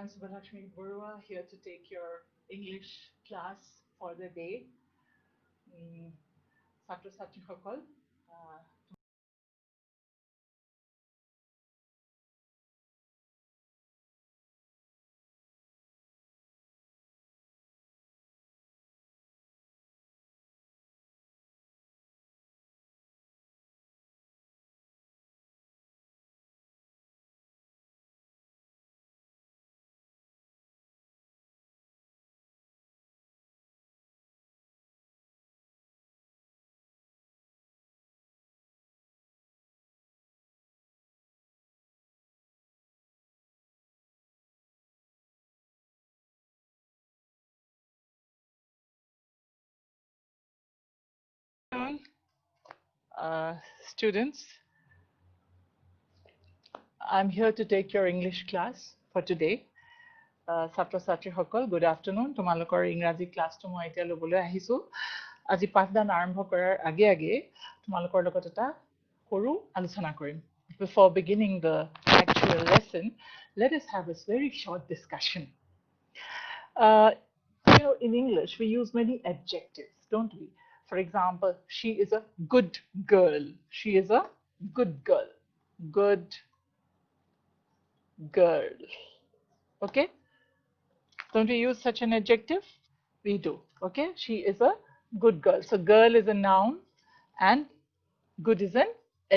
I'm Subhalakshmi Burwa here to take your English class for the day. ছাত্ৰ ছাত্ৰীসকল students, I'm here to take your English class for today. ছাত্ৰ ছাত্ৰীসকল good afternoon, তোমালোকৰ ইংৰাজী ক্লাছটো মই এতিয়া ল'বলৈ আহিছোঁ। আজি পাঠদান আৰম্ভ কৰাৰ আগে আগে তোমালোকৰ লগত এটা সৰু আলোচনা কৰিম। Before beginning the actual lesson, let us have a very short discussion. In English, we use many adjectives, don't we? For example, she is a good girl. She is a good girl. Good girl. Okay? Don't we use such an adjective? We do. Okay? She is a good girl. So girl is a noun and good is an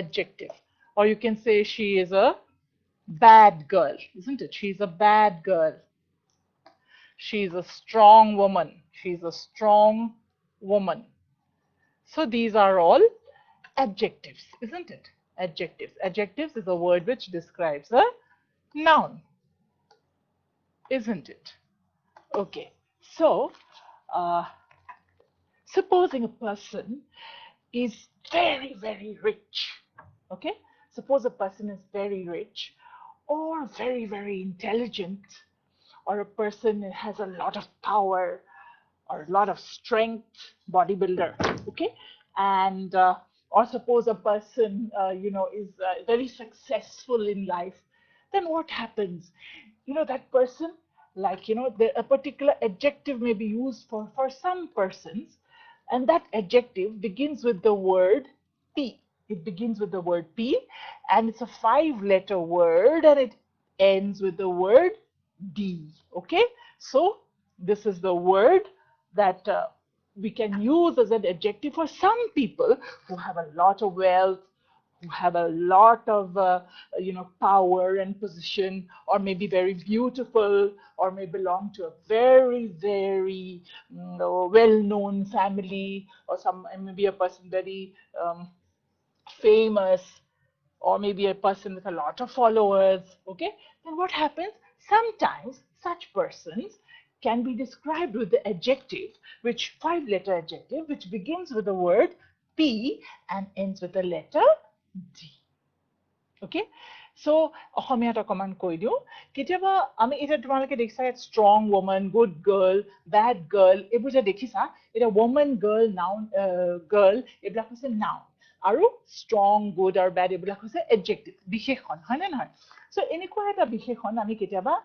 adjective. Or you can say she is a bad girl, isn't it? She's a bad girl. She's a strong woman. She's a strong woman. So these are all adjectives, isn't it? Adjectives. Adjectives is a word which describes a noun, isn't it? Okay. So, supposing a person is very, very rich, okay? Suppose a person is very rich or very, very intelligent, or a person has a lot of power or a lot of strength, bodybuilder, okay? And or suppose a person, is very successful in life, then what happens? That person, a particular adjective may be used for some persons, and that adjective begins with the word P. It begins with the word P, and it's a 5-letter word, and it ends with the word D. Okay? So this is the word that we can use as an adjective for some people who have a lot of wealth, who have a lot of power and position, or maybe very beautiful, or may belong to a very, very well-known family, or maybe a person very famous, or maybe a person with a lot of followers. Okay, then what happens? Sometimes such persons can be described with the adjective, 5-letter adjective, which begins with the word P and ends with the letter D. Okay, so অসমীয়াত অকমান কৈ দিওঁ। কেতিয়াবা আমি এতিয়া তোমালোকে দেখিছা strong woman, good girl, bad girl, এইবোৰ যে দেখিছা, এটা woman, girl, noun, girl, এইবিলাক হৈছে noun, আৰু strong, good আৰু bad এইবিলাক হৈছে adjective, বিশেষণ, হয় নে নহয়? So এনেকুৱা এটা বিশেষণ আমি কেতিয়াবা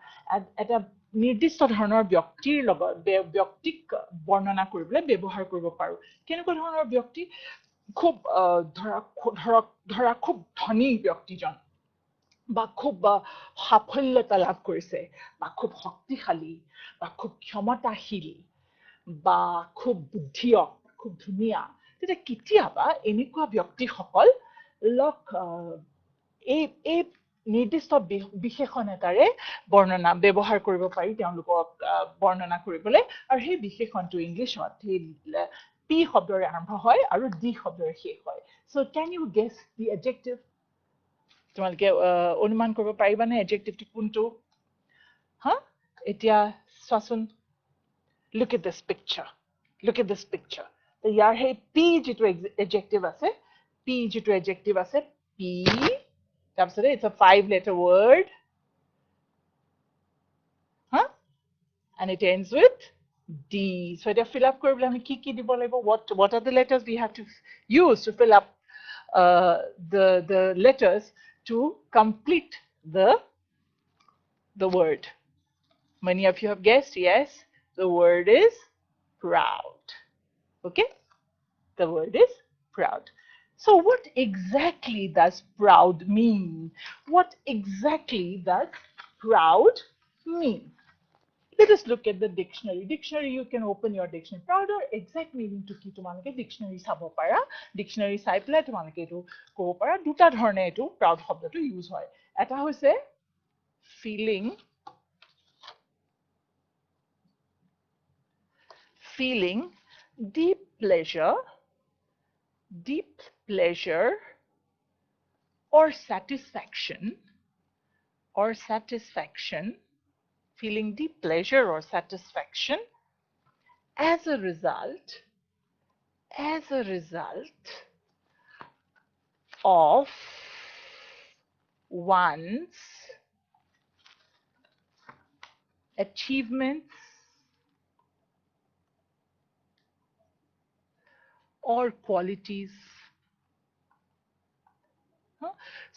এটা নিৰ্দিষ্ট ধৰণৰ ব্যক্তিৰ লগত ব্যক্তিক বৰ্ণনা কৰিবলৈ ব্যৱহাৰ কৰিব পাৰো। কেনেকুৱা ধৰণৰ ব্যক্তি? খুব ধৰা খুব ধনী ব্যক্তিজন, বা খুব সাফল্যতা লাভ কৰিছে, বা খুব শক্তিশালী, বা খুব ক্ষমতাশীল, বা খুব বুদ্ধিয়ক, খুব ধুনীয়া। তেতিয়া কেতিয়াবা এনেকুৱা ব্যক্তিসকলক এই নিৰ্দিষ্ট বিশেষণ এটাৰে ব্যৱহাৰ কৰিব পাৰি তেওঁলোকক বৰ্ণনা কৰিবলৈ, আৰু সেই বিশেষণটো ইংলিছত সেই P শব্দৰে আৰম্ভ হয় আৰু D শব্দৰে শেষ হয়। So can you guess the adjective? তোমালোকে অনুমান কৰিব পাৰিবানে adjectiveটো কোনটো? এতিয়া চোৱাচোন, look at this picture. Look at this picture. ইয়াৰ সেই P যিটো adjective আছে, P, তাৰপিছতে it's a 5-letter word, and it ends with D. So এতিয়া fill up কৰিবলৈ আমি কি দিব লাগিব? What are the letters we have to use to fill up the letters to complete the word? Many of you have guessed, yes, the word is proud. Okay, the word is proud. So what exactly does proud mean? What exactly does proud mean? Let us look at the dictionary. Dictionary, you can open your dictionary. Proud or exact meaning to ki tomalke dictionary sabo para. Dictionary sai pelai tomalke etu kobo para. Duta dhorone etu proud shobdotu use hoy. Eta hoise feeling deep pleasure or satisfaction, feeling deep pleasure or satisfaction as a result of one's achievements or qualities.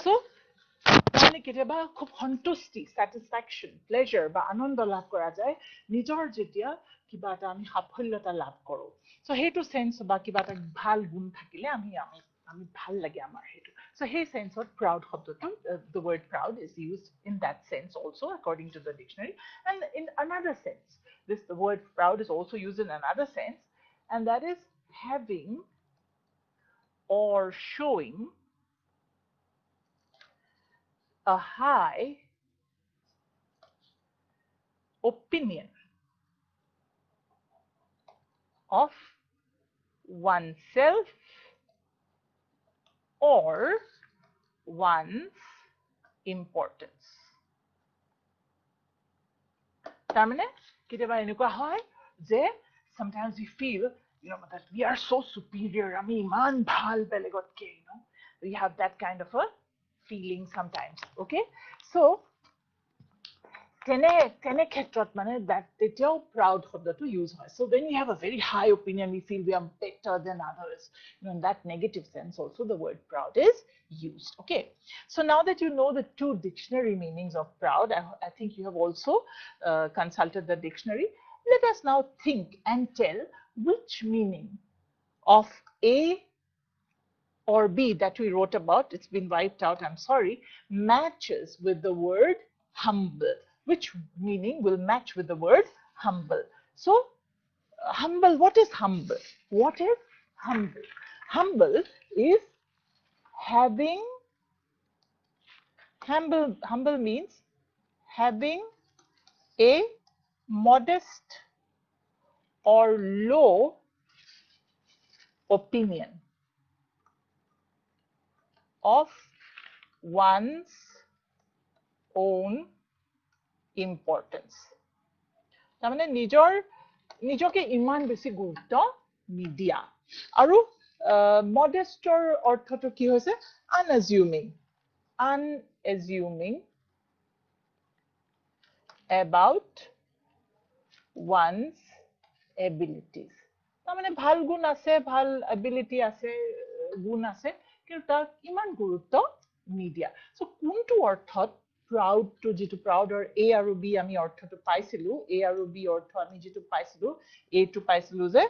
So মানে কেতিয়াবা খুব সন্তুষ্টি, satisfaction, pleasure বা আনন্দ লাভ কৰা যায় নিজৰ যেতিয়া কিবা এটা আমি সাফল্যতা লাভ কৰোঁ। So সেইটো সেন্স বা কিবা এটা ভাল গুণ থাকিলে আমি ভাল লাগে আমাৰ সেইটো। So সেই সেন্সত proud শব্দটো, the word proud is used in that sense also according to the dictionary. And in another sense, the word proud is also used in another sense, and that is having or showing a high opinion of oneself or one's importance. তাৰমানে কেতিয়াবা এনেকুৱা হয় যে sometimes we feel, that we are so superior, আমি ইমান ভাল বেলেগতকে, we have that kind of a feeling sometimes. Okay, so তেনে ক্ষেত্ৰত মানে that তেতিয়াও proud শব্দটো use হয়. So when we have a very high opinion, we feel we are better than others. In that negative sense also the word proud is used. Okay, so now that you know the two dictionary meanings of proud, I think you have also consulted the dictionary. Let us now think and tell which meaning of A or B that we wrote about, it's been wiped out, I'm sorry, matches with the word humble. Which meaning will match with the word humble? So humble, what is humble? What is humble? Humble is having, humble means having a modest or low opinion of one's own importance. তাৰমানে নিজকে ইমান বেছি গুৰুত্ব নিদিয়া। আৰু modestৰ অৰ্থটো কি হৈছে? unassuming about one's abilities. তাৰমানে ভাল গুণ আছে, ভাল ability আছে, গুণ আছে, কিন্তু তাক ইমান গুৰুত্ব নিদিয়া। So কোনটো অৰ্থত proud to jitu proud or A আৰু B আমি অৰ্থটো পাইছিলো, A আৰু B অৰ্থ আমি jitu পাইছিলো, A to পাইছিলো যে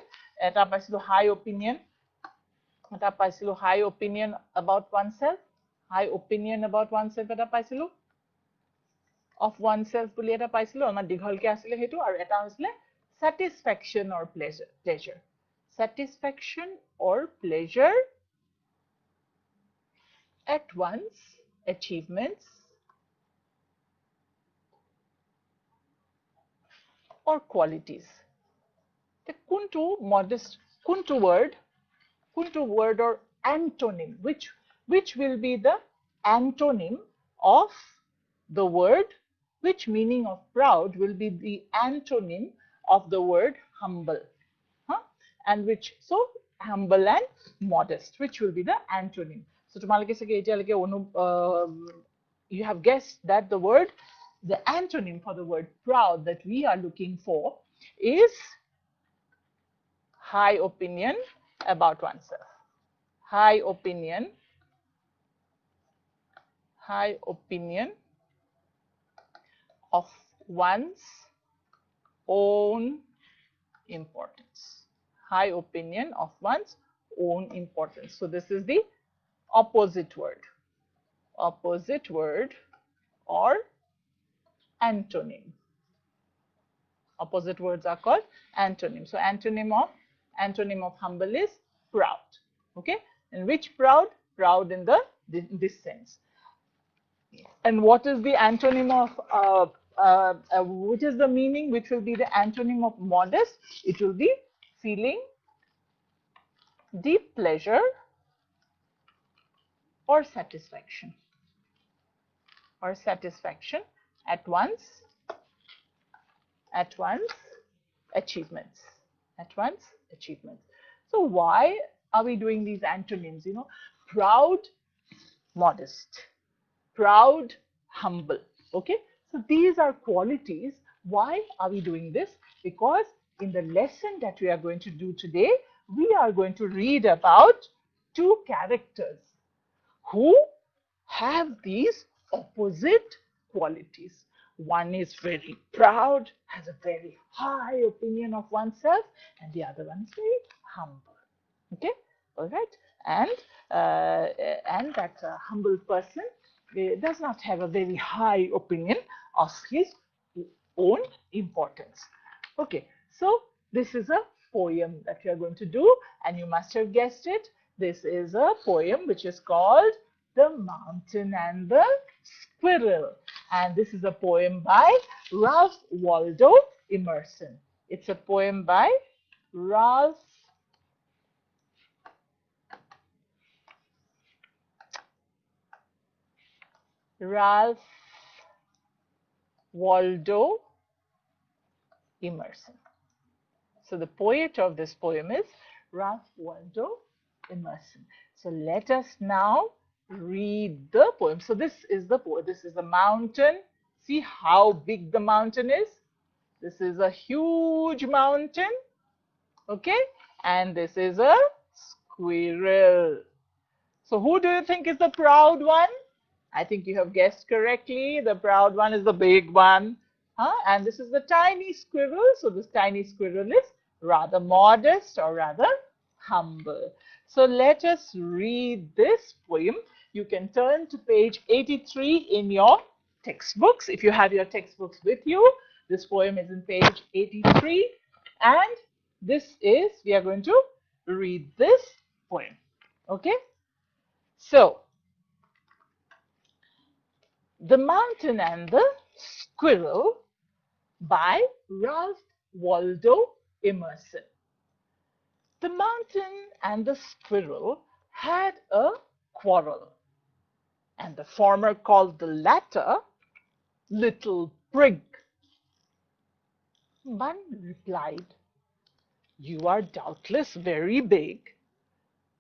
এটা পাইছিলো high opinion, এটা পাইছিলো high opinion about oneself, এটা পাইছিলো of oneself বুলি এটা পাইছিলো, আমাৰ দীঘলকে আছিলে সেইটো, আৰু এটা হৈছিলে satisfaction or pleasure, satisfaction or pleasure at one's achievements or qualities. Kuntu modest, kuntu word or antonym, which will be the antonym of the word, which meaning of proud will be the antonym of the word humble, and which, so humble and modest, which will be the antonym. So tomalike sage etialeke you have guessed that the word, the antonym for the word proud that we are looking for is high opinion about oneself. High opinion of one's own importance. High opinion of one's own importance. So this is the opposite word. Opposite word or antonym. Opposite words are called antonym. So antonym of humble is proud. Okay, and which proud? Proud in this sense. And what is the antonym of which is the meaning? Which will be the antonym of modest? It will be feeling deep pleasure or satisfaction. Or satisfaction at one's achievements. At one's achievements. So why are we doing these antonyms? You know, proud, modest, proud, humble. Okay, so these are qualities. Why are we doing this? Because in the lesson that we are going to do today, we are going to read about two characters who have these opposite qualities. One is very proud, has a very high opinion of oneself, and the other one is very humble. Okay, all right, and that humble person does not have a very high opinion of his own importance. Okay, so this is a poem that we are going to do, and you must have guessed it. This is a poem which is called The Mountain and the Squirrel, and this is a poem by Ralph Waldo Emerson. It's a poem by Ralph Waldo Emerson. So the poet of this poem is Ralph Waldo Emerson. So let us now read the poem. So this is the poem. This is a mountain. See how big the mountain is. This is a huge mountain. Okay, and this is a squirrel. So who do you think is the proud one? I think you have guessed correctly. The proud one is the big one. And this is the tiny squirrel. So this tiny squirrel is rather modest or rather humble. So let us read this poem. You can turn to page 83 in your textbooks. If you have your textbooks with you, this poem is in page 83. And we are going to read this poem. Okay? So, The Mountain and the Squirrel by Ralph Waldo Emerson. The mountain and the squirrel had a quarrel, and the former called the latter Little Prig. One replied, "You are doubtless very big,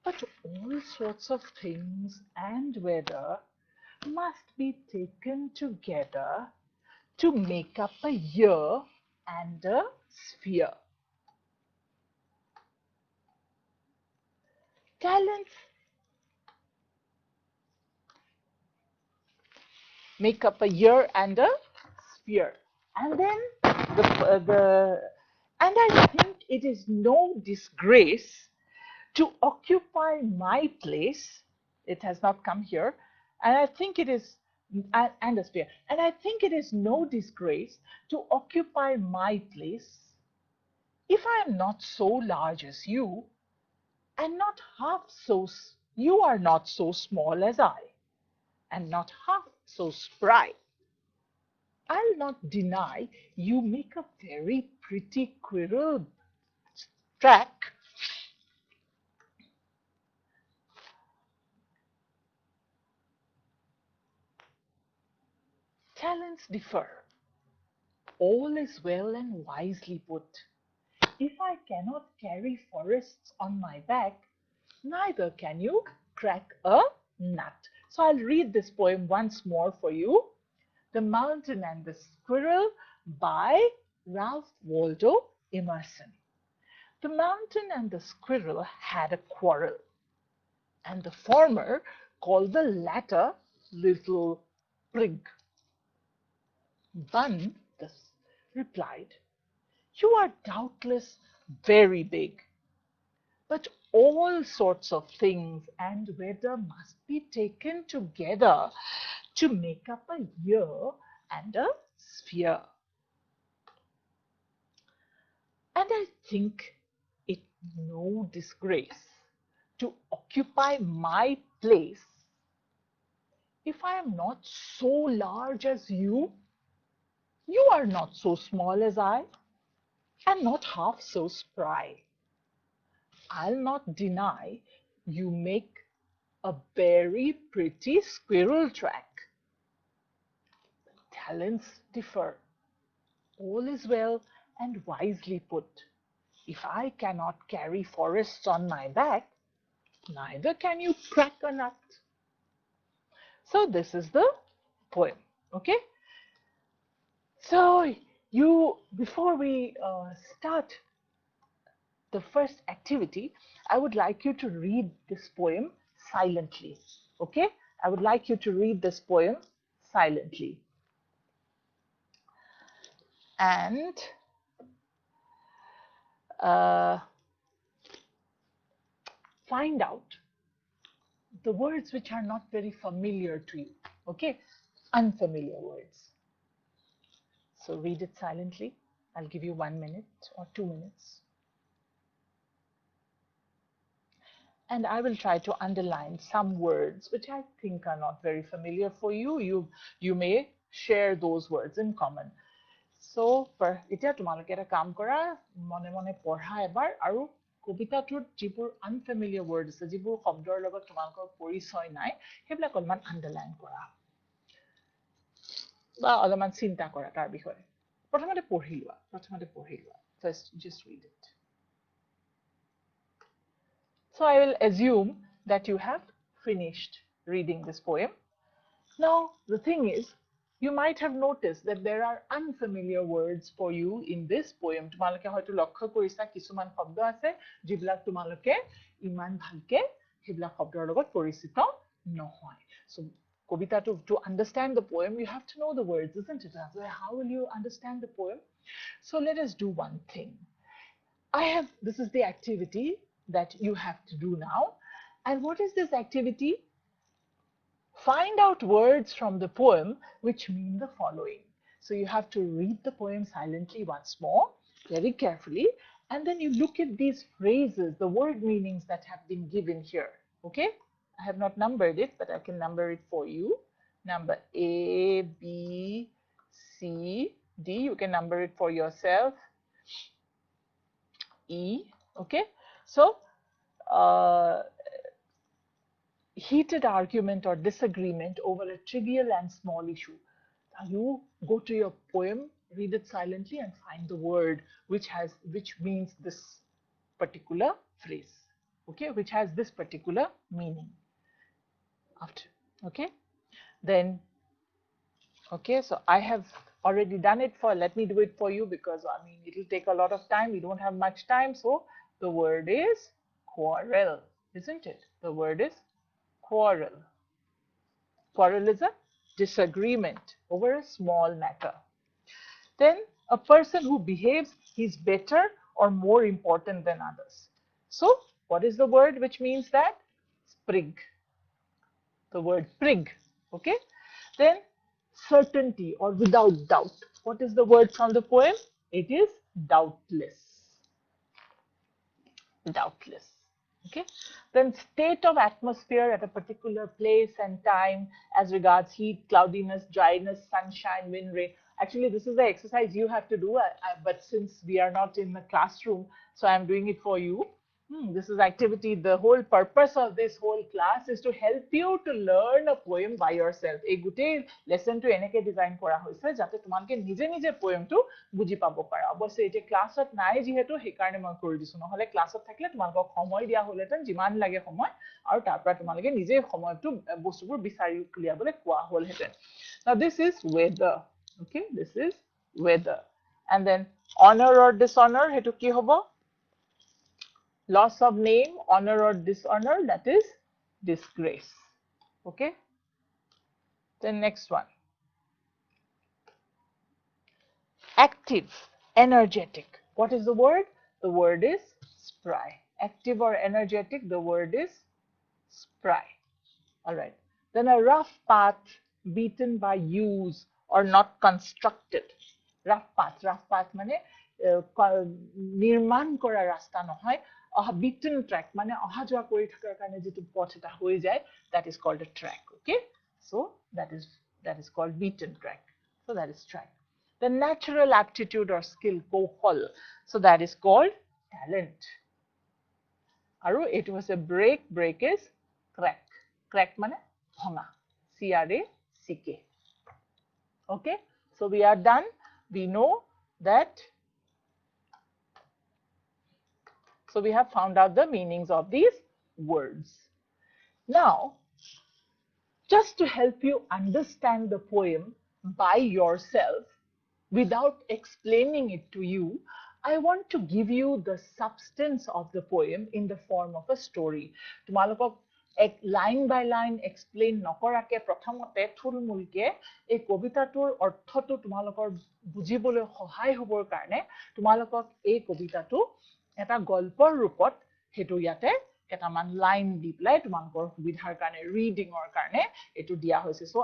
but all sorts of things and weather must be taken together to make up a year and a sphere. Talents make up a year and a sphere." And then and I think it is no disgrace to occupy my place. It has not come here. And I think it is, and a sphere. And I think it is no disgrace to occupy my place if I am not so large as you, and not half so, you are not so small as I, and not half so spry. I'll not deny you make a very pretty squirrel track. Talents differ. All is well and wisely put. If I cannot carry forests on my back, neither can you crack a nut. So I'll read this poem once more for you. The Mountain and the Squirrel by Ralph Waldo Emerson. The mountain and the squirrel had a quarrel, and the former called the latter Little Prig. One thus replied, You are doubtless very big, but all sorts of things and weather must be taken together to make up a year and a sphere. And I think it no disgrace to occupy my place if I am not so large as you. You are not so small as I, and not half so spry. I'll not deny you make a very pretty squirrel track. Talents differ. All is well and wisely put. If I cannot carry forests on my back, neither can you crack a nut. So this is the poem. Okay. So before we start the first activity, I would like you to read this poem silently. Okay? I would like you to read this poem silently. And find out the words which are not very familiar to you. Okay? Unfamiliar words. So read it silently. I'll give you 1 minute or 2 minutes. And I will try to underline some words which I think are not very familiar for you. You may share those words in common. So, এতিয়া তোমালোকে এটা কাম কৰা, মনে মনে পঢ়া এবাৰ আৰু কবিতাটোত যিবোৰ আনফেমিলিয়াৰ ৱৰ্ড আছে, যিবোৰ শব্দৰ লগত তোমালোকৰ পৰিচয় নাই, সেইবিলাক অলপমান আন্ডাৰলাইন কৰা বা অলপমান চিন্তা কৰা তাৰ বিষয়ে। প্ৰথমতে পঢ়ি লোৱা, First, just read it. So I will assume that you have finished reading this poem. Now, the thing is, you might have noticed that there are unfamiliar words for you in this poem. তোমালোকে হয়তো লক্ষ্য কৰিছা কিছুমান শব্দ আছে যিবিলাক তোমালোকে ইমান ভালকে সেইবিলাক শব্দৰ লগত পৰিচিত নহয়. So Kabita to understand the poem, you have to know the words, isn't it? How will you understand the poem? So let us do one thing. This is the activity that you have to do now. And what is this activity? Find out words from the poem which mean the following. So you have to read the poem silently once more, very carefully, and then you look at these phrases, the word meanings that have been given here. Okay? I have not numbered it, but I can number it for you. Number A, B, C, D. You can number it for yourself. E. Okay? So, heated argument or disagreement over a trivial and small issue. Now you go to your poem, read it silently, and find the word which means this particular phrase. Okay, which has this particular meaning. Okay, then okay, so I have already done it let me do it for you because I mean it will take a lot of time. We don't have much time. So the word is quarrel, isn't it? The word is quarrel. Quarrel is a disagreement over a small matter. Then a person who behaves he's better or more important than others. So what is the word which means that? Sprig. The word prig. Okay. Then certainty or without doubt. What is the word from the poem? It is doubtless. Doubtless. Okay. Then state of atmosphere at a particular place and time as regards heat, cloudiness, dryness, sunshine, wind, rain. Actually, this is the exercise you have to do, but since we are not in the classroom, so I'm doing it for you. This is activity. The whole purpose of this whole class is to help you to learn a poem by yourself. A good lesson to enake design kora hoise jate tumalke nije nije poem to buji pabo para. Obviously, ete class at nai jihetu hekarne moi kori disu. Nohole class at thakle tumalok somoy dia holeten jiman lage somoy aru tar pora tumalke nije somoy to bostubur bisari uliabole koa hol heten. Now this is weather. Okay, this is weather. And then honor or dishonor, hetu ki hobo? Loss of name, honor or dishonor, that is disgrace. Okay. Then next one. Active, energetic, What is the word? The word is spry. Active or energetic, the word is spry. All right. Then a rough path beaten by use or not constructed. Rough path মানে নিৰ্মাণ কৰা ৰাস্তা নহয়, beaten track মানে অহা যোৱা কৰি থকাৰ কাৰণে যেটো পথ এটা হৈ যায়, that is called a track. Okay, so that is called beaten track. So that is track. The natural aptitude or skill, কৌশল, so that is called talent. আৰু it was a break is crack মানে ভঙা, CRACK. Okay, so we are done. We know that. So we have found out the meanings of these words. Now, just to help you understand the poem by yourself without explaining it to you, I want to give you the substance of the poem in the form of a story. তোমালোকক এক line by line explain নকৰাকে প্ৰথমতে থুলমুলকে এই কবিতাটোৰ অৰ্থটো তোমালোকৰ বুজিবলৈ সহায় হ'বৰ কাৰণে তোমালোকক এই কবিতাটো এটা গল্পৰ ৰূপত হেতু ইয়াতে কেটামান লাইন দি প্লাই তোমালোকৰ সুবিধাৰ কাৰণে ৰিডিংৰ কাৰণে এটো দিয়া হৈছে. So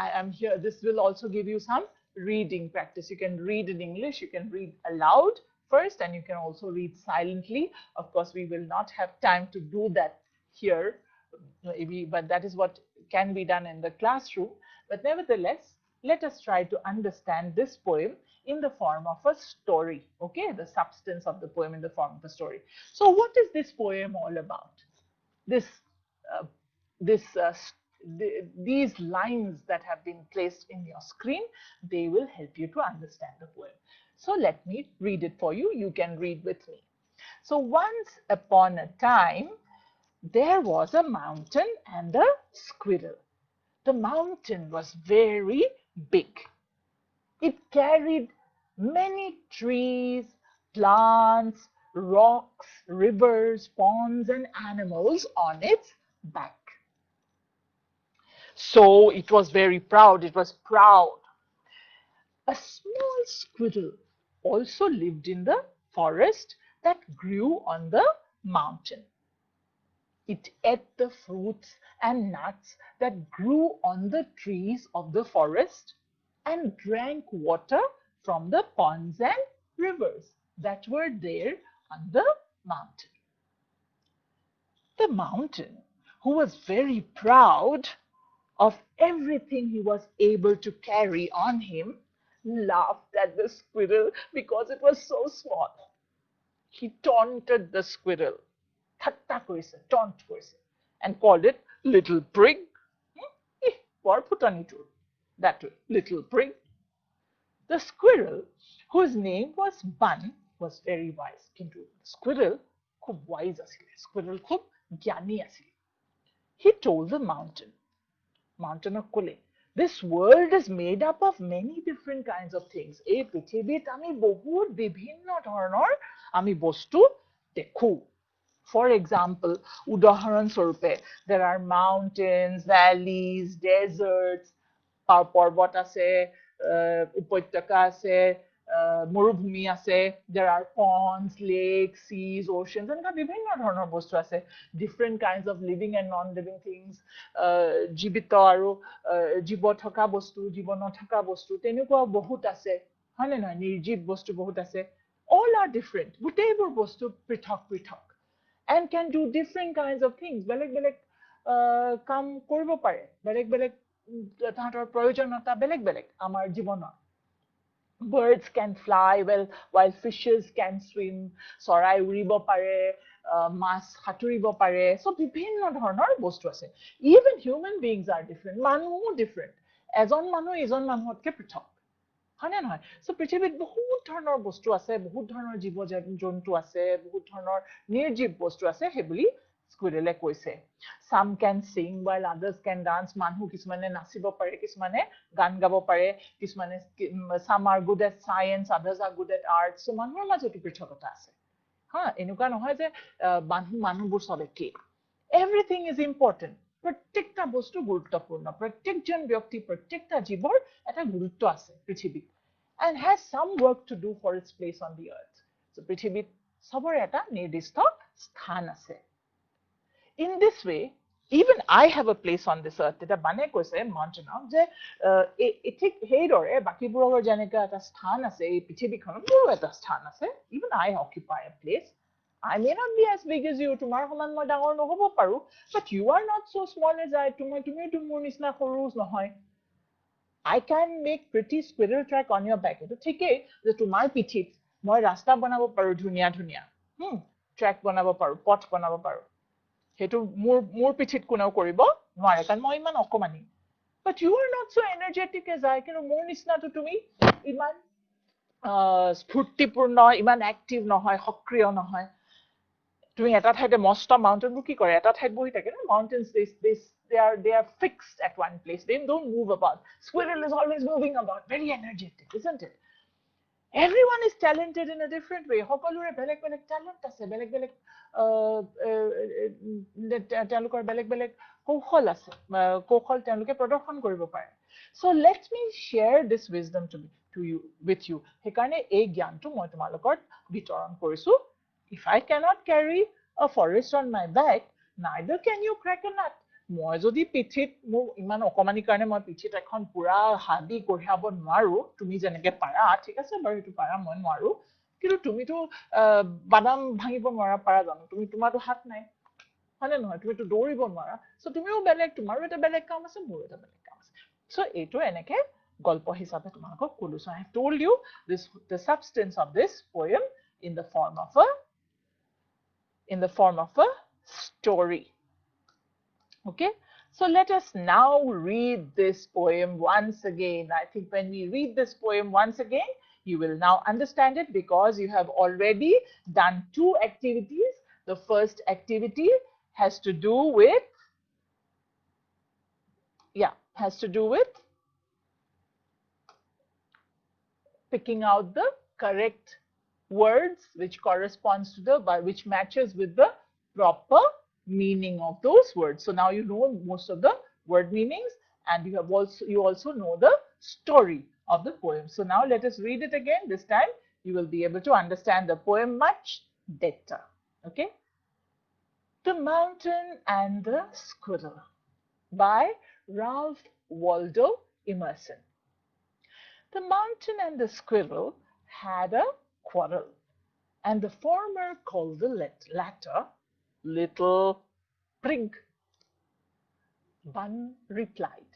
I am here. This will also give you some reading practice. You can read in English, you can read aloud first, and you can also read silently. Of course, we will not have time to do that here, but that is what can be done in the classroom. But nevertheless, let us try to understand this poem in the form of a story. Okay, the substance of the poem in the form of a story. So what is this poem all about? These lines that have been placed in your screen, they will help you to understand the poem. So let me read it for you. You can read with me. So once upon a time, there was a mountain and a squirrel. The mountain was very big. It carried many trees, plants, rocks, rivers, ponds, and animals on its back. So it was very proud. It was proud. A small squirrel also lived in the forest that grew on the mountain. It ate the fruits and nuts that grew on the trees of the forest and drank water from the ponds and rivers that were there on the mountain. The mountain, who was very proud of everything he was able to carry on him, laughed at the squirrel because it was so small. He taunted the squirrel, taunt korise, and called it little prig. That way, little prig. The squirrel, whose name was Bun, was very wise. Kintu squirrel khub wise asile. Squirrel khub gyani asile. He told the mountain of Kule, this world is made up of many different kinds of things. এই পৃথিৱীত আমি বহুত বিভিন্ন ধৰণৰ আমি বস্তু দেখো. For example, উদাহৰণ স্বৰূপে, there are mountains, valleys, deserts, পৰ্বত আছে, উপত্যকা আছে, মৰুভূমি আছে, there are ponds, lakes, seas, oceans, এনেকুৱা বিভিন্ন ধৰণৰ বস্তু আছে. Different kinds of living and non-living things, জীৱিত আৰু জীৱ থকা বস্তু, জীৱ নথকা বস্তু, তেনেকুৱা বহুত আছে, হয়নে নহয়? নিৰ্জীৱ বস্তু বহুত আছে. All are different. গোটেইবোৰ বস্তু পৃথক পৃথক, and can do different kinds of things. বেলেগ বেলেগ কাম কৰিব পাৰে, বেলেগ বেলেগ তাহাঁতৰ প্ৰয়োজনীয়তা বেলেগ বেলেগ আমাৰ জীৱনৰ. Birds can fly while fishes can swim. চৰাই উৰিব পাৰে, মাছ সাঁতুৰিব পাৰে. So বিভিন্ন ধৰণৰ বস্তু আছে. Even human beings are different. মানুহো different. এজন মানুহ ইজন মানুহতকে পৃথক, হয়নে নহয়? So পৃথিৱীত বহুত ধৰণৰ বস্তু আছে, বহুত ধৰণৰ জীৱ জন্তু আছে, বহুত ধৰণৰ নিৰ্জীৱ বস্তু আছে, সেইবুলি স্কুইৰেলে কৈছে. Some can sing while others can dance. মানুহ কিছুমানে নাচিব পাৰে, কিছুমানে গান গাব পাৰে, কিছুমানে some are good at science, others are good at arts. So মানুহৰ মাজতো পৃথকতা আছে. এনেকুৱা নহয় যে মানুহবোৰ সব একে. Everything is important. প্ৰত্যেকটা বস্তু গুৰুত্বপূৰ্ণ. প্ৰত্যেকজন ব্যক্তি, প্ৰত্যেকটা জীৱৰ এটা গুৰুত্ব আছে পৃথিৱীত. and has some work to do for its place on the earth. So পৃথিৱীত সবৰে এটা নিৰ্দিষ্ট স্থান আছে. In this way, even I have a place on this earth. এটা বানে কৈছে মাউণ্টেনক যে ঠিক সেইদৰে বাকীবোৰৰ যেনেকৈ এটা স্থান আছে এই পৃথিৱীখনত মোৰো এটা স্থান আছে. Even I occupy a place. I may not be as big as you. তোমাৰ সমান মই ডাঙৰ নহ'ব পাৰো. But you are not so small as I. তুমিতো মোৰ নিচিনা সৰু নহয়. I can make pretty squirrel track on your back. এইটো ঠিকেই যে তোমাৰ পিঠিত মই ৰাস্তা বনাব পাৰো ধুনীয়া ধুনীয়া. ট্ৰেক বনাব পাৰো, পথ বনাব পাৰো. সেইটো মোৰ পিঠিত কোনেও কৰিব নোৱাৰে কাৰণ মই ইমান অকমানি. But you are not so energetic as I. কিন্তু মোৰ নিচিনাটো তুমি ইমান স্ফূৰ্তিপূৰ্ণ, ইমান এক্টিভ নহয়, সক্ৰিয় নহয়. তুমি এটা ঠাইতে মস্ত মাউণ্টেনবোৰ কি কৰে এটা ঠাইত বহি থাকে না. Mountains they are fixed at one place. They don't move about. Squirrel is always moving about, very energetic, isn't it? Everyone is talented in a different way. সকলোৰে বেলেগ বেলেগ talent আছে, বেলেগ বেলেগ তেওঁলোকৰ বেলেগ বেলেগ কৌশল আছে, কৌশল তেওঁলোকে প্ৰদৰ্শন কৰিব পাৰে. So let me share this wisdom with you. সেইকাৰণে এই জ্ঞানটো মই তোমালোকৰ বিতৰণ কৰিছো. If I cannot carry a forest on my back, neither can you crack a nut. মই যদি পিঠিত মোৰ ইমান অকমানি কাৰণে মই পিঠিত এখন পুৰা হাবি কঢ়িয়াব নোৱাৰো, তুমি যেনেকে পাৰা, ঠিক আছে বাৰু সেইটো পাৰা, মই নোৱাৰো, কিন্তু তুমিতো বাদাম ভাঙিব নোৱাৰা পাৰা জানো? তোমাৰতো হাত নাই, হয়নে নহয়? তুমিতো দৌৰিব নোৱাৰা. চ' তুমিও বেলেগ, তোমাৰো এটা বেলেগ কাম আছে, মোৰো এটা বেলেগ কাম আছে. চ' এইটো এনেকে গল্প হিচাপে তোমালোকক ক'লো. So I have told you the substance of this poem in the form of a story. Okay, so let us now read this poem once again. I think when we read this poem once again, you will now understand it because you have already done two activities. The first activity has to do with picking out the correct words which corresponds to which matches with the proper meaning of those words. So now you know most of the word meanings, and you also know the story of the poem. So now let us read it again. This time you will be able to understand the poem much better. Okay? The Mountain and the Squirrel by Ralph Waldo Emerson. The mountain and the squirrel had a quarrel, and the former called the latter Little Prig. One replied,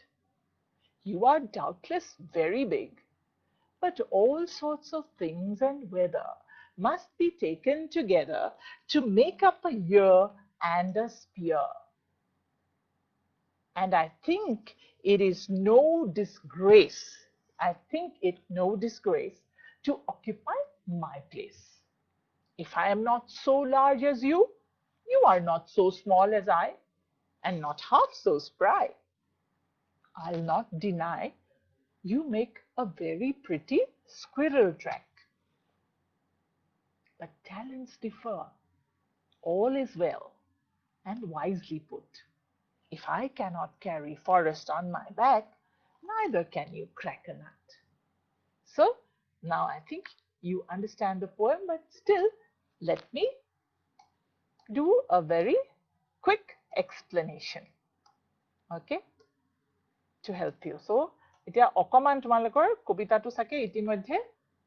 "You are doubtless very big, but all sorts of things and weather must be taken together to make up a year and a spear. And I think it no disgrace to occupy my place. If I am not so large as you, you are not so small as I, and not half so spry. I'll not deny you make a very pretty squirrel track. But talents differ. All is well and wisely put. If I cannot carry forest on my back, neither can you crack a nut." So now I think you understand the poem, but still let me do a very quick explanation, okay, to help you. So এতিয়া অকমান তোমালোকৰ কবিতাটো চাকে ইতিমধ্যে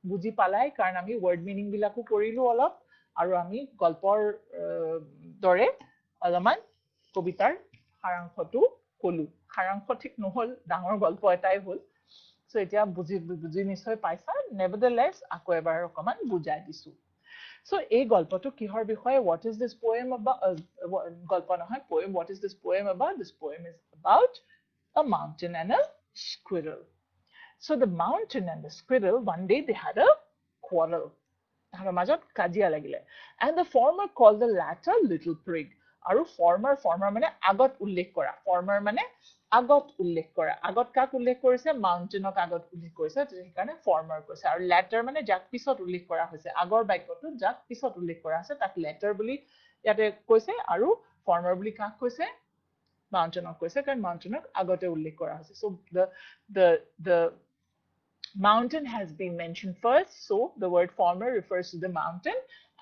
বুজি পালাই, কাৰণ আমি word meaning বিলাকো কৰিলো অলপ, আৰু আমি গল্পৰ দৰে অলপমান কবিতাৰ সাৰাংশটো কলো. সাৰাংশ ঠিক নহল, ডাঙৰ গল্প এটাই হল. So এতিয়া বুজি নিশ্চয় পাইছা. Nevertheless আকৌ এবাৰ অকমান বুজাই দিছো. So এই গল্পটো কিহৰ বিষয়ে? What is this poem about? গল্প নহয়, poem. What is this poem about? This poem is about a mountain and a squirrel. So the mountain and the squirrel, one day they had a quarrel. তাহাঁতৰ মাজত কাজিয়া লাগিলে. And the former called the latter Little Prig. আৰু former মানে আগত উল্লেখ কৰা. Former মানে আগত উল্লেখ কৰা. আগত কাক উল্লেখ কৰিছে? মাউণ্টেনক আগত উল্লেখ কৰিছে, সেইকাৰণে former কৈছে. আৰু latter মানে যাক পিছত উল্লেখ কৰা হৈছে. আগৰ বাক্যটো যাক পিছত উল্লেখ কৰা আছে তাক latter বুলি ইয়াতে কৈছে, আৰু former বুলি কাক কৈছে? মাউণ্টেনক কৈছে, কাৰণ মাউণ্টেনক আগতে উল্লেখ কৰা হৈছে. So the Mountain has been mentioned first, so the word former refers to the mountain,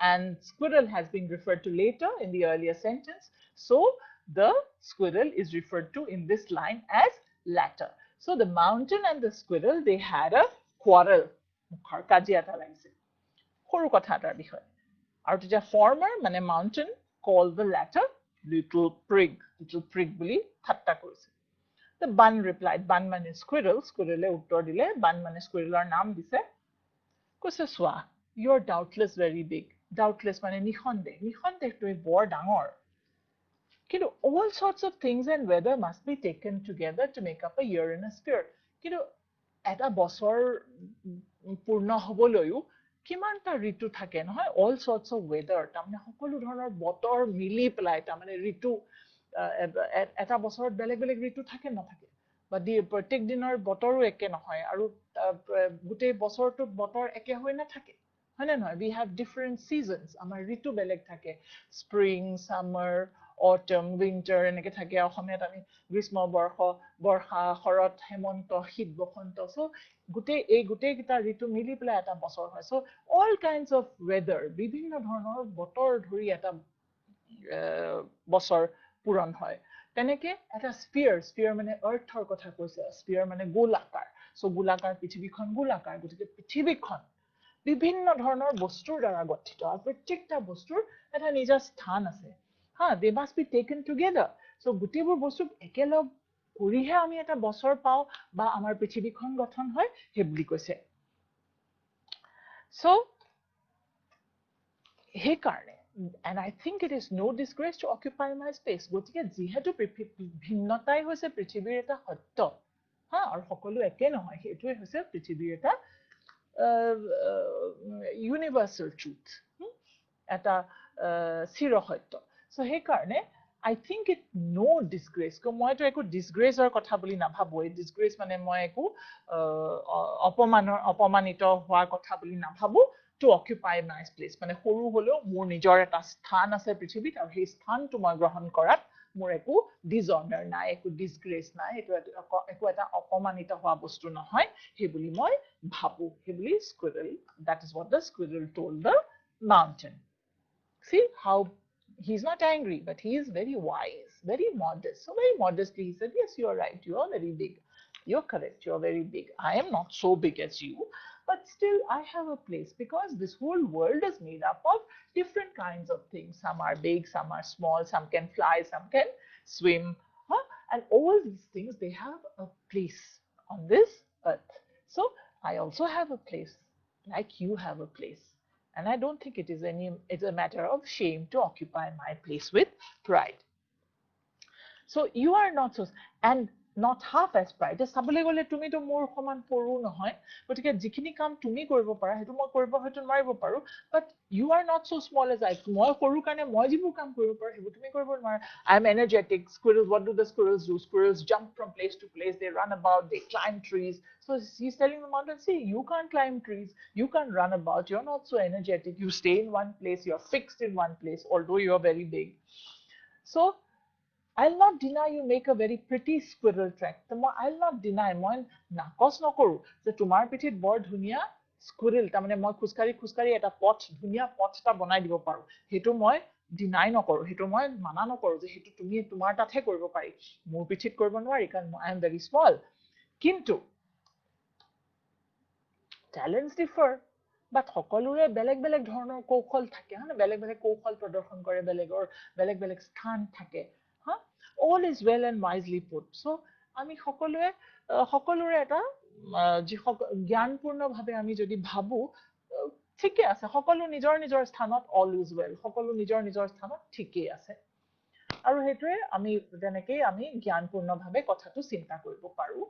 and squirrel has been referred to later in the earlier sentence. So the squirrel is referred to in this line as latter. So the mountain and the squirrel, they had a quarrel. সৰু কথা এটাৰ বিষয়ে আৰু তেতিয়া former মানে mountain called the latter little prig বুলি ঠাট্টা কৰিছে. The bun replied, bun মানে squirrel, squirrel উত্তৰ দিলে, bun মানে squirrelৰ নাম দিছে. কৈছে চোৱা, you are doubtless very big. Doubtless মানে নিঃসন্দেহ, নিঃসন্দেহটোৱে বৰ ডাঙৰ. কিন্তু all sorts of things and weather must be taken together to make up a year in a sphere. কিন্তু এটা বছৰ পূৰ্ণ হবলৈও কিমানটা ঋতু থাকে নহয়, all sorts of weather, তাৰমানে সকলো ধৰণৰ বতৰ মিলি পেলাই, তাৰমানে ঋতু এটা বছৰত বেলেগ বেলেগ ঋতু থাকে নাথাকে, বা প্ৰত্যেক দিনৰ বতৰো একে নহয়, আৰু গোটেই বছৰটোত বতৰ একে হৈ নাথাকে, হয় নে নহয়? We have different seasons, আমাৰ ঋতু বেলেগ থাকে, spring, summer, autumn, winter এনেকে থাকে. অসমীয়াত আমি গ্ৰীষ্ম, বৰ্ষা, শৰৎ, হেমন্ত, শীত, বসন্ত. So গোটেইকেইটা ঋতু মিলি পেলাই এটা বছৰ হয়. So all kinds of weather, বিভিন্ন ধৰণৰ বতৰ ধৰি এটা বছৰ পূৰণ হয়. তেনেকে এটা স্পিয়াৰ মানে আৰ্থৰ কথা কৈছে. স্পিয়াৰ মানে গোলাকাৰ. So গোলাকাৰ পৃথিৱীখন গোলাকাৰ, গতিকে পৃথিৱীখন বিভিন্ন ধৰণৰ বস্তুৰ দ্বাৰা গঠিত, আৰু প্ৰত্যেকটা বস্তুৰ এটা নিজা স্থান আছে. They must be taken together. So গোটেইবোৰ বস্তু একেলগ কৰিহে আমি এটা বছৰ পাওঁ বা আমাৰ পৃথিৱীখন গঠন হয়, সেই বুলি কৈছে. So সেইকাৰণে, and I think it is no disgrace to occupy my space. গতিকে যিহেতু ভিন্নতাই হৈছে পৃথিৱীৰ এটা সত্য, আৰু সকলো একে নহয়, সেইটোৱে হৈছে পৃথিৱীৰ এটা universal truth, এটা চিৰসত্য. So সেইকাৰণে I think it no disgrace. মইতো একো ডিছগ্ৰেছৰ কথা বুলি নাভাবো. এই ডিছগ্ৰেছ মানে মই একো অপমানিত হোৱাৰ কথা বুলি নাভাবো. To occupy my place মানে সৰু হলেও মোৰ নিজৰ এটা স্থান আছে পৃথিৱীত, আৰু সেই স্থানটো মই গ্ৰহণ কৰাত মোৰ একো ডিজঅনাৰ নাই, একো ডিছগ্ৰেছ নাই, একো এটা অপমানিত হোৱা বস্তু নহয়, সেই বুলি মই ভাবো. সেই বুলি squirrel, that is what the squirrel told the mountain. See how he's not angry, but he is very wise, very modest. So very modestly he said, yes, you are right, you are very big, you're correct, you're very big. I am not so big as you, but still I have a place, because this whole world is made up of different kinds of things. Some are big, some are small, some can fly, some can swim, and all these things, they have a place on this earth. So I also have a place, like you have a place. And I don't think it's a matter of shame to occupy my place with pride. So you are not so, and not half as pride. চাবলৈ গ'লে তুমিতো মোৰ সমান সৰু নহয়, গতিকে যিখিনি কাম তুমি কৰিব পাৰা সেইটো মই কৰিব হয়তো নোৱাৰিব পাৰো, but you are not so small as I. মই সৰু কাৰণে মই যিবোৰ কাম কৰিব পাৰো সেইবোৰ তুমি কৰিব নোৱাৰা. I am energetic. Squirrels, what do the squirrels do? Squirrels jump from place to place, they run about, they climb trees. So he's telling the mountain, see, you can't climb trees, you can't run about, you're not so energetic, you stay in one place, you're fixed in one place, although you're very big. So I'll not deny you make a very pretty squirrel track. I'll not deny, মই নাকচ নকৰো যে তোমাৰ পিঠিত বৰ ধুনীয়া squirrel, তাৰমানে মই খুচকাৰি এটা পথ, ধুনীয়া পথ এটা বনাই দিব পাৰো, সেইটো মই ডিনাই নকৰো, সেইটো মই মানা নকৰো যে সেইটো তুমি তোমাৰ তাতহে কৰিব পাৰি, মোৰ পিঠিত কৰিব নোৱাৰি, কাৰণ I am very small. কিন্তু talents differ, but সকলোৰে বেলেগ বেলেগ ধৰণৰ কৌশল থাকে, বেলেগ বেলেগ কৌশল প্ৰদৰ্শন কৰে, বেলেগ বেলেগ স্থান থাকে. All is well and wisely put. So আমি সকলোৰে এটা জ্ঞানপূৰ্ণভাৱে আমি যদি ভাবো, ঠিকে আছে, সকলো নিজৰ নিজৰ স্থানত all is well, সকলো নিজৰ নিজৰ স্থানত ঠিকেই আছে, আৰু সেইটোৱে আমি তেনেকেই আমি জ্ঞানপূৰ্ণভাৱে কথাটো চিন্তা কৰিব পাৰো.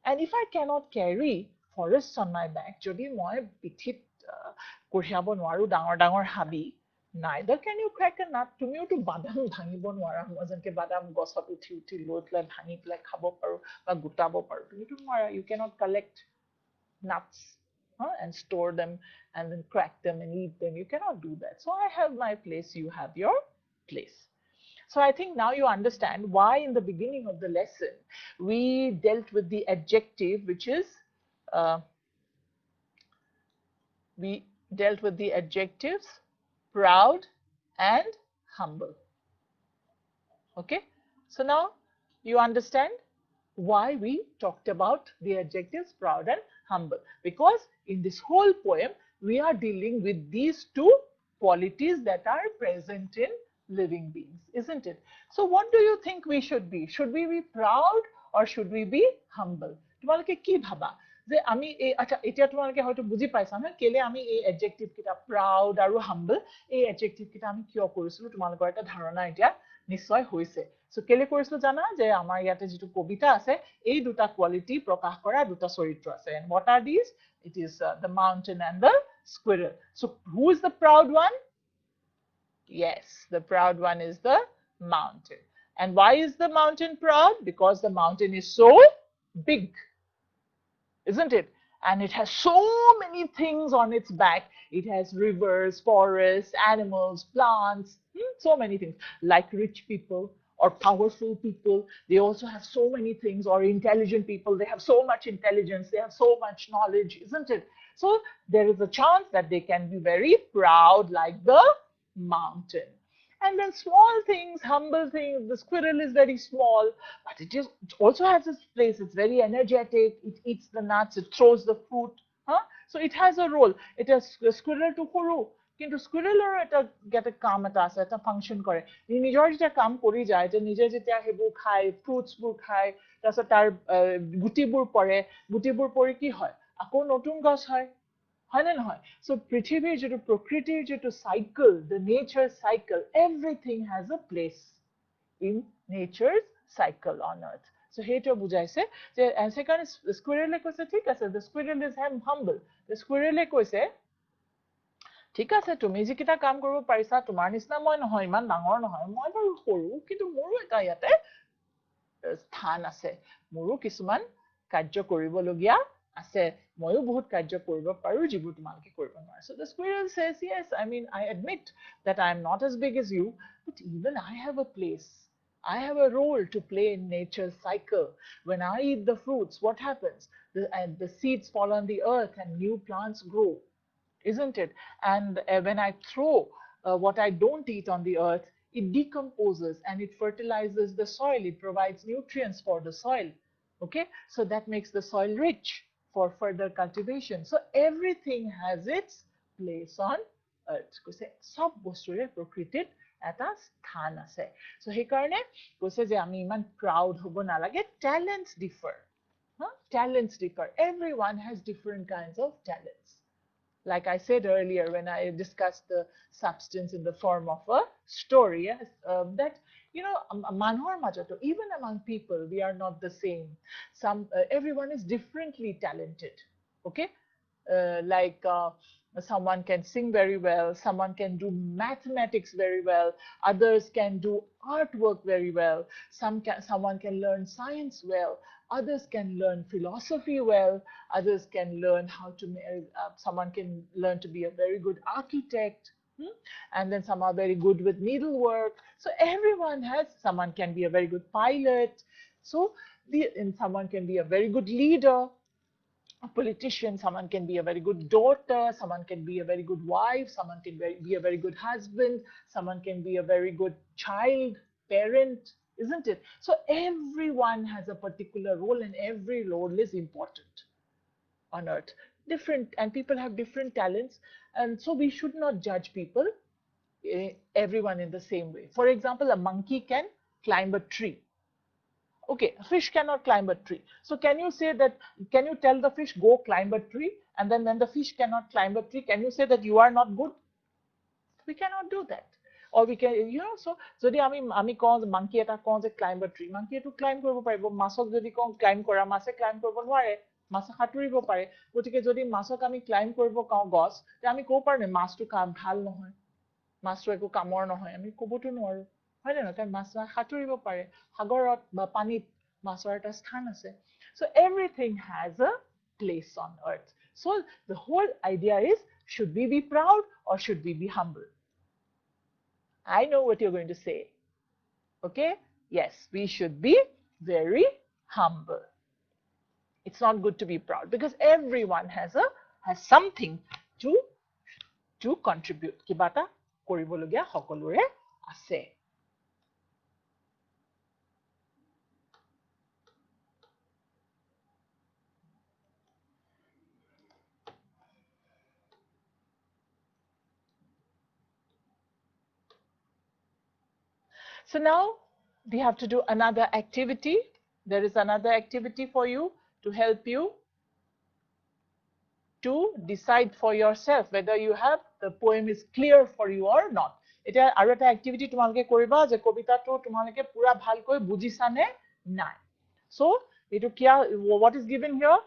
And if I cannot carry forests on my back, যদি মই পিঠিত কঢ়িয়াব নোৱাৰো ডাঙৰ ডাঙৰ হাবি, neither can you crack a nut. তুমিওতো বাদাম ভাঙিব নোৱাৰা, মই যেনেকে বাদাম গছত উঠি লৈ পেলাই ভাঙি পেলাই খাব পাৰো বা গোটাব পাৰো, তুমিতো নোৱাৰা. You cannot collect nuts and store them and then crack them and eat them. You cannot do that. So I have my place, you have your place. So I think now you understand why in the beginning of the lesson we dealt with the adjective, which is we dealt with the adjectives proud and humble. Okay, so now you understand why we talked about the adjectives proud and humble, because in this whole poem we are dealing with these two qualities that are present in living beings, isn't it? So what do you think we should be? Should we be proud or should we be humble? তোমালোকে কি ভাবা যে আমি এই আচ্ছা এতিয়া তোমালোকে হয়তো বুজি পাইছা না কেলে আমি এই এডজেক্টিভ কিটা প্ৰাউড আৰু হাম্বল এই এডজেক্টিভ কিটা আমি কিয় কৰিছিলো তোমালোকৰ এটা ধাৰণা এতিয়া নিশ্চয় হৈছে সো কেলে কৰিছিলো জানা যে আমাৰ ইয়াতে যেটো কবিতা আছে এই দুটা কোৱালিটি প্ৰকাশ কৰা দুটা চৰিত্ৰ আছে and what are these? It is the mountain and the squirrel. So who is the proud one? Yes, the proud one is the mountain. And why is the mountain proud? Because the mountain is so big, isn't it? And it has so many things on its back. It has rivers, forests, animals, plants, so many things. Like rich people or powerful people, they also have so many things. Or intelligent people, they have so much intelligence, they have so much knowledge, isn't it? So there is a chance that they can be very proud like the mountain. And then small things, humble things, the squirrel is very small, but it also has its place. It's very energetic, it eats the nuts, it throws the fruit, so it has a role. It has squirrel to horu, কিন্তু স্কুইৰেলৰ এটা gate কাম এটা আছে, এটা function কৰে। ই নিজৰ যেতিয়া কাম কৰি যায়, যে নিজে যেতিয়া সেইবোৰ খায়, ফ্ৰুটছবোৰ খায়, তাৰপিছত তাৰ গুটিবোৰ পৰে, গুটিবোৰ পৰি কি হয়, আকৌ নতুন গছ হয়, হয় নে নহয়? সো পৃথিৱীৰ যেটো প্ৰকৃতিৰ যেটো cycle, the nature cycle, everything has a place in nature's cycle on earth. So সেইটো বুজাইছে যে সেইকাৰণে স্কুইৰেলে কৈছে ঠিক আছে, the squirrel is humble. The squirrel কৈছে ঠিক আছে, তুমি যিকিটা কাম কৰিব পাৰিছা, তোমাৰ নিচিনা মই নহয়, ইমান ডাঙৰ নহয়, মই বাৰু সৰু, কিন্তু মোৰো এটা ইয়াতে স্থান আছে, মোৰো কিছুমান কাৰ্য কৰিবলগীয়া আছে, ময়ো বহুত কাৰ্য কৰিব পাৰো যিবোৰ তোমালোকে কৰিব নোৱাৰা. So the squirrel says, yes, I mean, I admit that I am not as big as you, but even I have a place. I have a role to play in nature's cycle. When I eat the fruits, what happens? The seeds fall on the earth and new plants grow, isn't it? And when I throw what I don't eat on the earth, it decomposes and it fertilizes the soil. It provides nutrients for the soil. Okay, so that makes the soil rich for further cultivation. So everything has its place on earth. কৈছে সব বস্তুৰে প্ৰকৃতিত এটা স্থান আছে। So সেইকাৰণে কৈছে যে আমি ইমান প্ৰাউড হ'ব নালাগে, talents differ. Talents differ. Everyone has different kinds of talents. Like I said earlier when I discussed the substance in the form of a story, yes, that মানুহৰ মাজতো, even among people, we are not the same. Everyone is differently talented. Okay, like someone can sing very well, someone can do mathematics very well, others can do artwork very well, someone can learn science well, others can learn philosophy well, others can learn how to someone can learn to be a very good architect, and then some are very good with needlework. So everyone has, someone can be a very good pilot, so and someone can be a very good leader, a politician, someone can be a very good daughter, someone can be a very good wife, someone can be a very good husband, someone can be a very good child, parent, isn't it? So everyone has a particular role and every role is important on earth. Different, and people have different talents, and so we should not judge people, everyone in the same way. For example, a monkey can climb a tree. Okay, a fish cannot climb a tree. So can you say that, can you tell the fish go climb a tree, and then when the fish cannot climb a tree, can you say that you are not good? We cannot do that. Or we can, so যদি আমি কওঁ যে monkey এটা কওঁ যে climb a tree, monkey এটো climb কৰিব পাৰিব, মাছক যদি কওঁ climb কৰা, মাছে climb কৰিব নোৱাৰে, মাছে সাঁতুৰিব পাৰে, গতিকে যদি মাছক আমি climb কৰিব কওঁ গছ, তে আমি ক'ব পাৰো নে মাছটো ভাল নহয়, মাছটো একো কামৰ নহয়, আমি ক'বতো নোৱাৰো, হয় নে নহয়? কাৰণ মাছ সাঁতুৰিব পাৰে, সাগৰত বা পানীত মাছৰ এটা স্থান আছে। So everything has a place on earth. So the whole idea is, should we be proud or should we be humble? I know what you're going to say. Okay, yes, we should be very humble. It's not good to be proud, because everyone has something to contribute. কিবা এটা কৰিবলগীয়া সকলোৰে আছে. So now we have to do another activity. There is another activity for you to help you to decide for yourself whether you have the poem is clear for you or not. এটা আৰু এটা activity তোমালোকে কৰিবা যে কবিতাটো তোমালোকে পুৰা ভালকৈ বুজিছানে নাই. So এইটো কিয়া what is given here?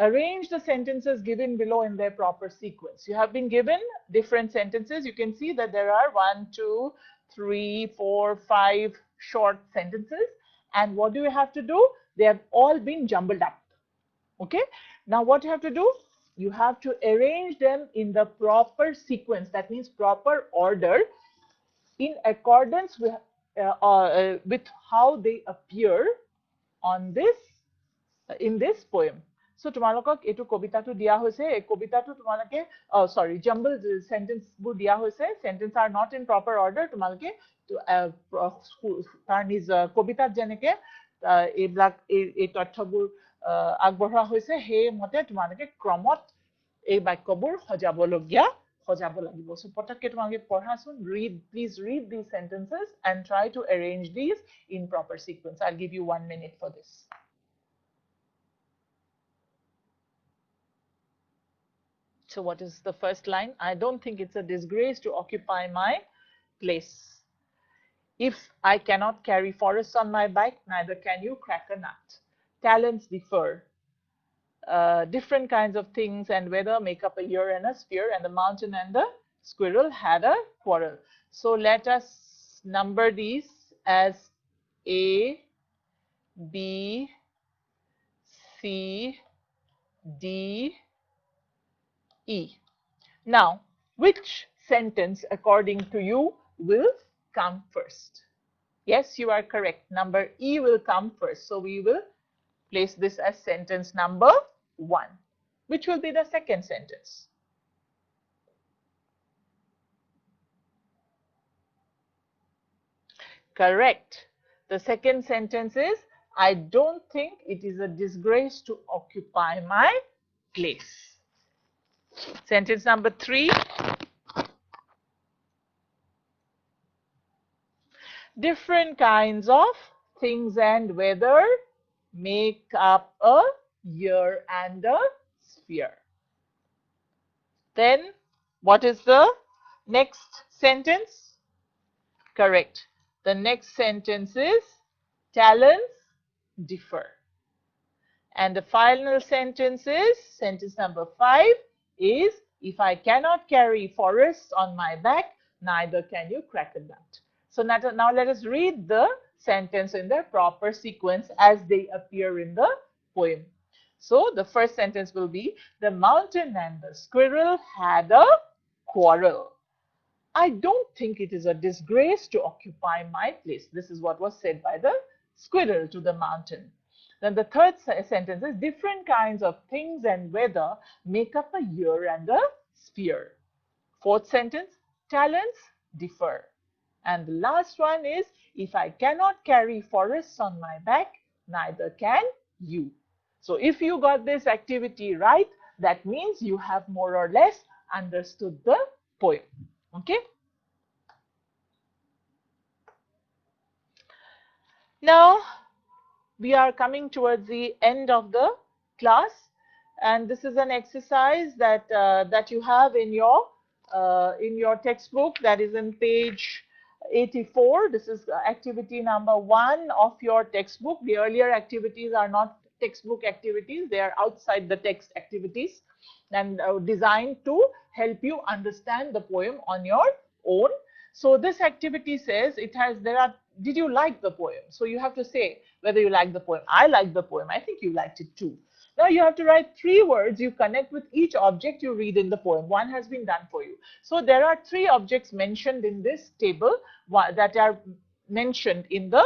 Arrange the sentences given below in their proper sequence. You have been given different sentences. You can see that there are 1, 2, 3, 4, 5 short sentences. And what do you have to do? They have all been jumbled up. Okay. Now what you have to do? You have to arrange them in the proper sequence. That means proper order in accordance with how they appear on this in this poem. So তোমালোকক এটো কবিতাটো দিয়া হৈছে এই কবিতাটো তোমালোকে sorry jumbled sentence বোৰ দিয়া হৈছে sentence are not in proper order তোমালোকে তাৰ নিজ কবিতাত যেনেকে এইবিলাক এই তথ্যবোৰ আগবঢ়া হৈছে সেই মতে তোমালোকে ক্ৰমত এই বাক্যবোৰ সজাব লাগিব. So পটককে তোমালোকে পঢ়াচোন please read these sentences and try to arrange these in proper sequence. I'll give you 1 minute for this. So what is the first line? I don't think it's a disgrace to occupy my place. If I cannot carry forests on my back, neither can you crack a nut. Talents differ. Different kinds of things and weather make up a year and a sphere, and the mountain and the squirrel had a quarrel. So let us number these as A, B, C, D, E. Now, which sentence, according to you, will come first? Yes, you are correct. Number E will come first. So we will place this as sentence number 1. Which will be the second sentence? Correct. The second sentence is, I don't think it is a disgrace to occupy my place. Sentence number 3. Different kinds of things and weather make up a year and a sphere. Then what is the next sentence? Correct. The next sentence is talents differ. And the final sentence is, sentence number 5 is, if I cannot carry forests on my back, neither can you crack a nut. So now let us read the sentence in their proper sequence as they appear in the poem. So the first sentence will be, the mountain and the squirrel had a quarrel. I don't think it is a disgrace to occupy my place. This is what was said by the squirrel to the mountain. Then the third sentence is, different kinds of things and weather make up a year and a sphere. Fourth sentence, talents differ. And the last one is, if I cannot carry forests on my back, neither can you. So if you got this activity right, that means you have more or less understood the poem. Okay? Now, we are coming towards the end of the class, and this is an exercise that you have in your textbook, that is in page 84. This is activity number 1 of your textbook. The earlier activities are not textbook activities, they are outside the text activities and designed to help you understand the poem on your own. So this activity says did you like the poem? So you have to say whether you like the poem. I like the poem. I think you liked it too. Now you have to write 3 words you connect with each object you read in the poem. One has been done for you. So there are 3 objects mentioned in this table that are mentioned in the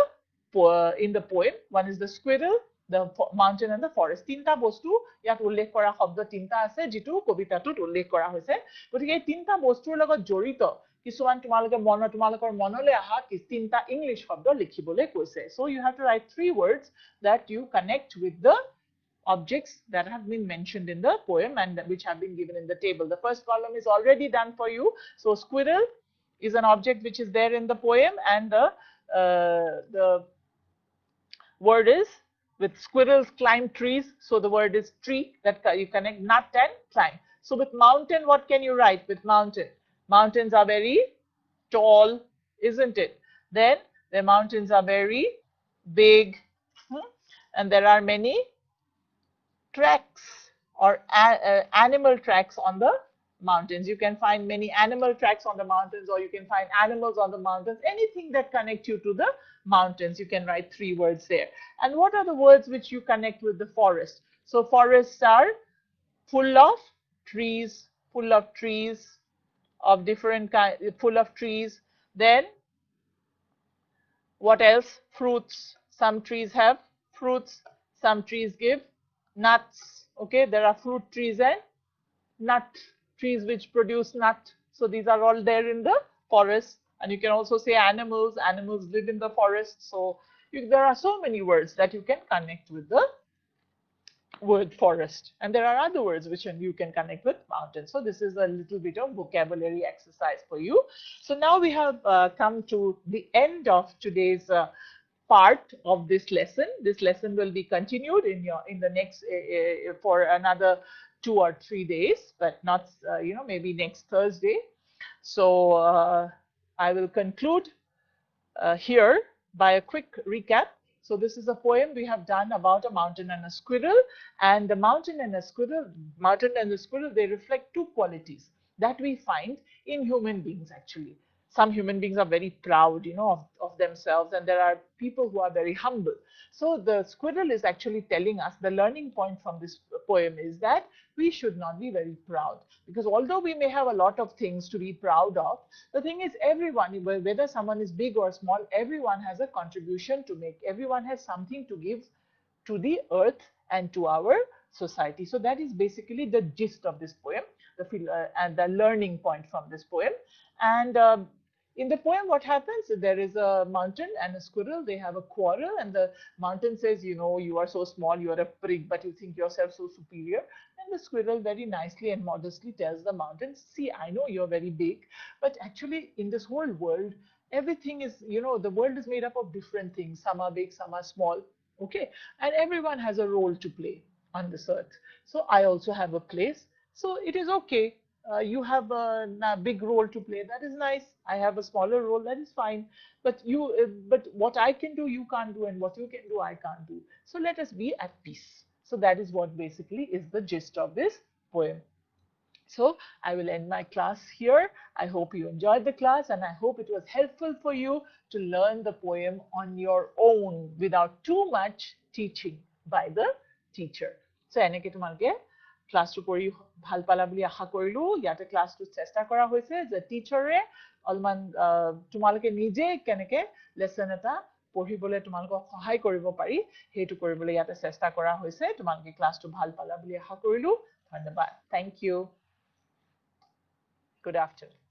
poem. One is the squirrel, the mountain and the forest. Tinta bostu yat ullekh kora shobdo tinta ase jitu kobitatut ullekh kora hoise. Gotike ei tinta bostur logot jorito কিছুমান তোমালোকৰ মনলৈ আহা তিনটা English শব্দ লিখিবলৈ কৈছে. So you have to write 3 words that you connect with the objects that have been mentioned in the poem and which have been given in the table. The first column is already done for you. So squirrel is an object which is there in the poem, and the word is with squirrels climb trees. So the word is tree, that you connect nut and climb. So with mountain, what can you write with mountain? Mountains are very tall, isn't it? Then the mountains are very big, and there are many tracks or animal tracks on the mountains. You can find many animal tracks on the mountains, or you can find animals on the mountains. Anything that connects you to the mountains, you can write 3 words there. And what are the words which you connect with the forest? So forests are full of trees, of different kinds, full of trees. Then what else? Fruits. Some trees have fruits, some trees give nuts. Okay, there are fruit trees and nut trees which produce nut. So these are all there in the forest. And you can also say animals. Animals live in the forest. So there are so many words that you can connect with the word forest, and there are other words which you can connect with mountain. So this is a little bit of vocabulary exercise for you. So now we have come to the end of today's part of this lesson. This lesson will be continued in the next for another 2 or 3 days, but not maybe next Thursday. So I will conclude here by a quick recap. So this is a poem we have done about a mountain and a squirrel, and the mountain and the squirrel, they reflect 2 qualities that we find in human beings actually. Some human beings are very proud, of themselves, and there are people who are very humble. So the squirrel is actually telling us, the learning point from this poem is that we should not be very proud, because although we may have a lot of things to be proud of, the thing is everyone, whether someone is big or small, everyone has a contribution to make. Everyone has something to give to the earth and to our society. So that is basically the gist of this poem, and the learning point from this poem. And in the poem, what happens? There is a mountain and a squirrel. They have a quarrel, and the mountain says, you are so small, you are a prig, but you think yourself so superior. And the squirrel very nicely and modestly tells the mountain, see, I know you're very big, but actually in this whole world, everything is, the world is made up of different things. Some are big, some are small. Okay, and everyone has a role to play on this earth. So I also have a place. So it is okay. You have a big role to play. That is nice. I have a smaller role. That is fine. But but what I can do, you can't do, and what you can do, I can't do. So let us be at peace. So that is what basically is the gist of this poem. So I will end my class here. I hope you enjoyed the class, and I hope it was helpful for you to learn the poem on your own without too much teaching by the teacher. So এনেকে তোমালোকে ক্লাছটো কৰি ভাল পালা বুলি আশা কৰিলো। ইয়াতে ক্লাছটো চেষ্টা কৰা হৈছে যে টিচাৰে অলমান তোমালোকে নিজে কেনেকে লেসন এটা পঢ়িবলৈ তোমালোকক সহায় কৰিব পাৰি সেইটো কৰিবলৈ ইয়াতে চেষ্টা কৰা হৈছে। তোমালোকে ক্লাছটো ভাল পালা বুলি আশা কৰিলো। ধন্যবাদ। Thank you. Good afternoon.